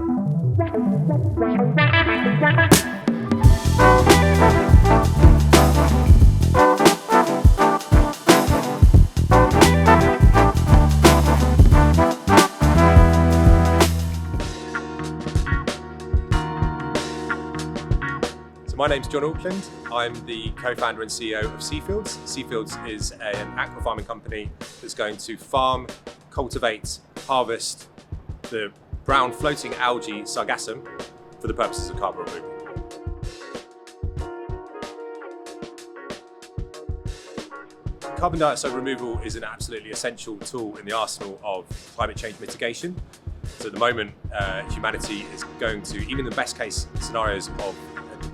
My name's John Auckland. I'm the co-founder and CEO of Seafields. Seafields is an aqua farming company that's going to farm, cultivate, harvest the brown floating algae Sargassum for the purposes of carbon removal. Carbon dioxide removal is an absolutely essential tool in the arsenal of climate change mitigation. So at the moment, humanity is going to, even in the best case scenarios of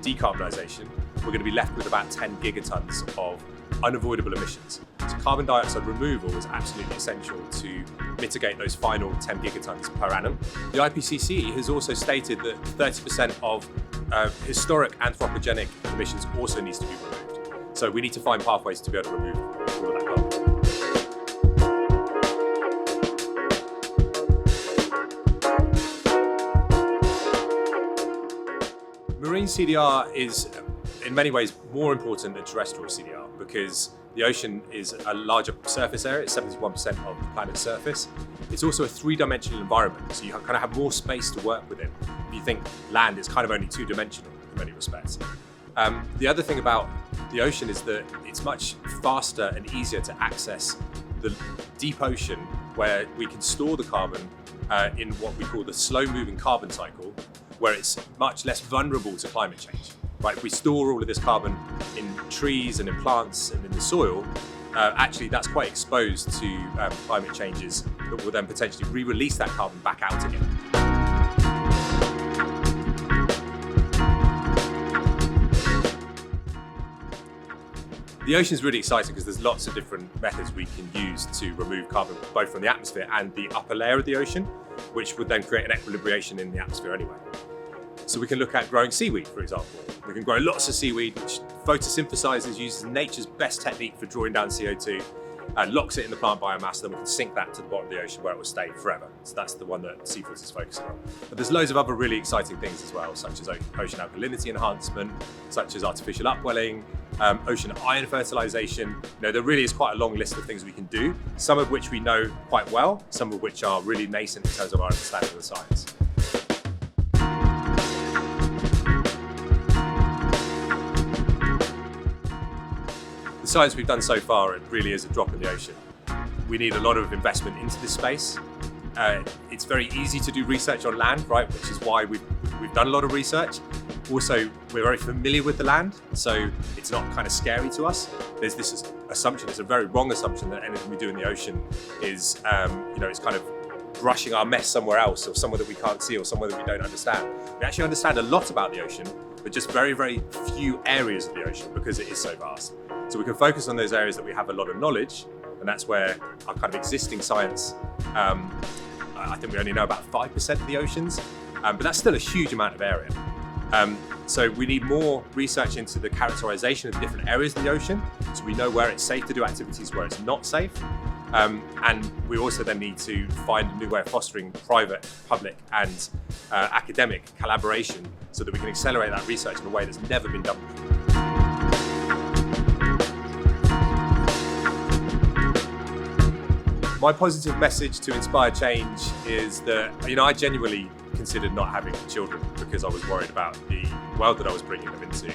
decarbonisation, we're going to be left with about 10 gigatons of unavoidable emissions. So carbon dioxide removal is absolutely essential to mitigate those final 10 gigatons per annum. The IPCC has also stated that 30% of historic anthropogenic emissions also needs to be removed. So we need to find pathways to be able to remove all of that carbon. Marine CDR is in many ways more important than terrestrial CDR because the ocean is a larger surface area, it's 71% of the planet's surface. It's also a three-dimensional environment, so you kind of have more space to work within. If you think land is kind of only two-dimensional in many respects. The other thing about the ocean is that it's much faster and easier to access the deep ocean where we can store the carbon in what we call the slow-moving carbon cycle, where it's much less vulnerable to climate change. Right? If we store all of this carbon in trees and in plants and in the soil, actually that's quite exposed to climate changes that will then potentially re-release that carbon back out again. The ocean is really exciting because there's lots of different methods we can use to remove carbon, both from the atmosphere and the upper layer of the ocean, which would then create an equilibration in the atmosphere anyway. So we can look at growing seaweed, for example. We can grow lots of seaweed, which photosynthesizes, uses nature's best technique for drawing down CO2, and locks it in the plant biomass, then we can sink that to the bottom of the ocean where it will stay forever. So that's the one that Seafields is focusing on. But there's loads of other really exciting things as well, such as ocean alkalinity enhancement, such as artificial upwelling, ocean ion fertilization. There really is quite a long list of things we can do, some of which we know quite well, some of which are really nascent in terms of our understanding of the science. The science we've done so far, it really is a drop in the ocean. We need a lot of investment into this space. It's very easy to do research on land, right? Which is why we've done a lot of research. Also, we're very familiar with the land, so it's not kind of scary to us. There's this assumption, it's a very wrong assumption that anything we do in the ocean is, it's kind of brushing our mess somewhere else, or somewhere that we can't see, or somewhere that we don't understand. We actually understand a lot about the ocean, but just very, very few areas of the ocean because it is so vast. So we can focus on those areas that we have a lot of knowledge, and that's where our kind of existing science, I think we only know about 5% of the oceans, but that's still a huge amount of area. So we need more research into the characterization of different areas of the ocean, so we know where it's safe to do activities, where it's not safe. And we also then need to find a new way of fostering private, public and academic collaboration so that we can accelerate that research in a way that's never been done before. My positive message to inspire change is that, I genuinely considered not having children because I was worried about the world that I was bringing them into.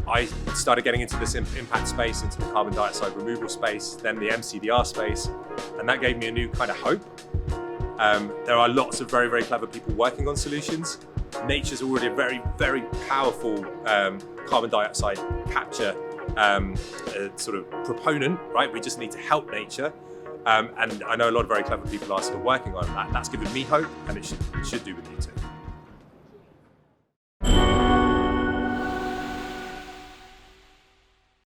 I started getting into this impact space, into the carbon dioxide removal space, then the MCDR space, and that gave me a new kind of hope. There are lots of very, very clever people working on solutions. Nature's already a very, very powerful carbon dioxide capture sort of proponent, right? We just need to help nature. And I know a lot of very clever people are still working on that. That's given me hope, and it should do with you too.